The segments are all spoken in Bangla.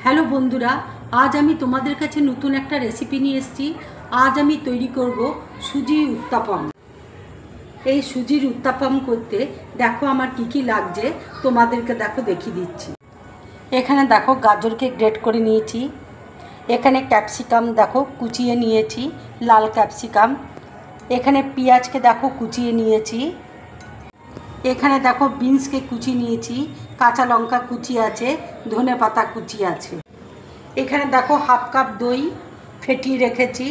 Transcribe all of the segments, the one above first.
হ্যালো বন্ধুরা, আজ আমি তোমাদের কাছে নতুন একটা রেসিপি নিয়ে এসেছি। আজ আমি তৈরি করব সুজি উত্তাপম। এই সুজির উত্তাপম করতে দেখো আমার কি লাগছে, তোমাদেরকে দেখো দেখিয়ে দিচ্ছি। এখানে দেখো গাজরকে গ্রেট করে নিয়েছি, এখানে ক্যাপসিকাম দেখো কুচিয়ে নিয়েছি, লাল ক্যাপসিকাম। এখানে পেঁয়াজকে দেখো কুচিয়ে নিয়েছি, এখানে দেখো বিনসকে কুচি নিয়েছি, কাঁচা লঙ্কা কুচি আছে, ধনে পাতা কুচি আছে। এখানে দেখো হাফ কাপ দই ফেটিয়ে রেখেছি,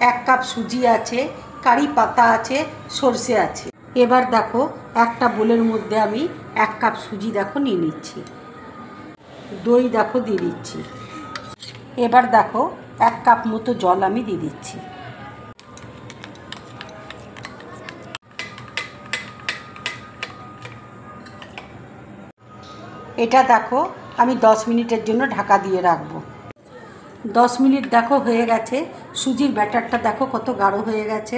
1 কাপ সুজি আছে, কারি পাতা আছে, সরষে আছে। এবার দেখো একটা বোলের মধ্যে আমি 1 কাপ সুজি দেখো নিয়ে নিচ্ছি, দই দেখো দিয়ে দিচ্ছি। এবার দেখো 1 কাপ মতো জল আমি দিয়ে দিচ্ছি। এটা দেখো আমি 10 মিনিটের জন্য ঢাকা দিয়ে রাখবো। 10 মিনিট দেখো হয়ে গেছে, সুজির ব্যাটারটা দেখো কত গাঢ় হয়ে গেছে।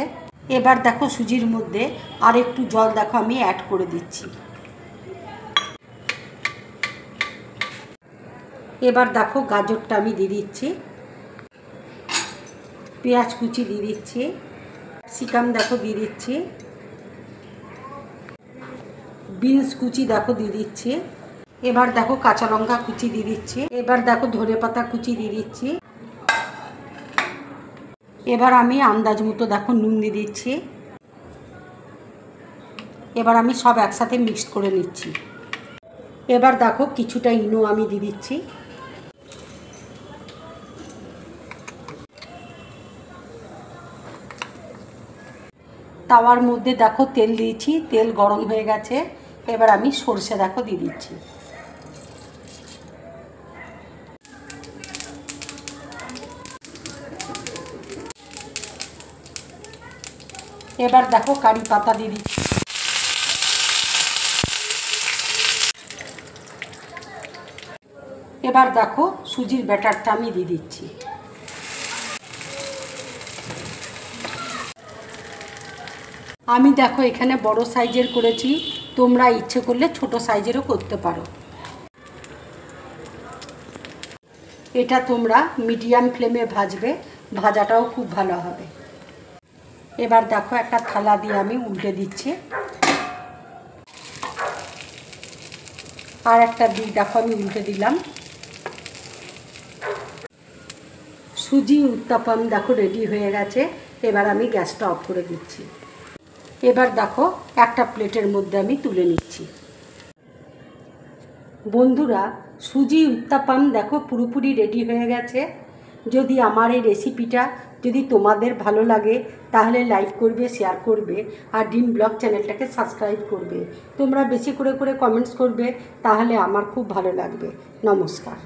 এবার দেখো সুজির মধ্যে আর একটু জল দেখো আমি অ্যাড করে দিচ্ছি। এবার দেখো গাজরটা আমি দিয়ে দিচ্ছি, পেঁয়াজ কুচি দিয়ে দিচ্ছি, ক্যাপসিকাম দেখো দিয়ে দিচ্ছি, বিনস কুচি দেখো দিয়ে দিচ্ছি। এবার দেখো কাঁচা লঙ্কা কুচি দিয়ে দিচ্ছি, এবার দেখো ধনে পাতা কুচি দিয়ে দিচ্ছি। এবার আমি আন্দাজ মতো দেখো নুন দিয়ে দিচ্ছি। এবার আমি সব একসাথে মিক্সড করে নিচ্ছি। এবার দেখো কিছুটা ইনো আমি দিয়ে দিচ্ছি। তাওয়ার মধ্যে দেখো তেল দিয়েছি, তেল গরম হয়ে গেছে। এবার আমি সরষে দেখো দিয়ে দিচ্ছি। এবার দেখো কারি পাতা দিয়ে দিচ্ছি। এবার দেখো সুজির ব্যাটারটা আমি দিয়ে দিচ্ছি। আমি দেখো এখানে বড় সাইজের করেছি, তোমরা ইচ্ছে করলে ছোট সাইজেরও করতে পারো। এটা তোমরা মিডিয়াম ফ্লেমে ভাজবে, ভাজাটাও খুব ভালো হবে। এবার দেখো একটা থালা দিয়ে আমি উল্টে দিচ্ছি, আর একটা দিক দেখো আমি উল্টে দিলাম। সুজি উত্তাপম দেখো রেডি হয়ে গেছে। এবার আমি গ্যাসটা অফ করে দিচ্ছি। এবার দেখো একটা প্লেটের মধ্যে আমি তুলে নিচ্ছি। বন্ধুরা, সুজি উত্তাপম দেখো পুরোপুরি রেডি হয়ে গেছে। যদি আমার এই রেসিপিটা যদি তোমাদের ভালো লাগে তাহলে লাইক করবে, শেয়ার করবে, আর ড্রিম ব্লগ চ্যানেলটাকে সাবস্ক্রাইব করবে। তোমরা বেশি করে কমেন্টস করবে, তাহলে আমার খুব ভালো লাগবে। নমস্কার।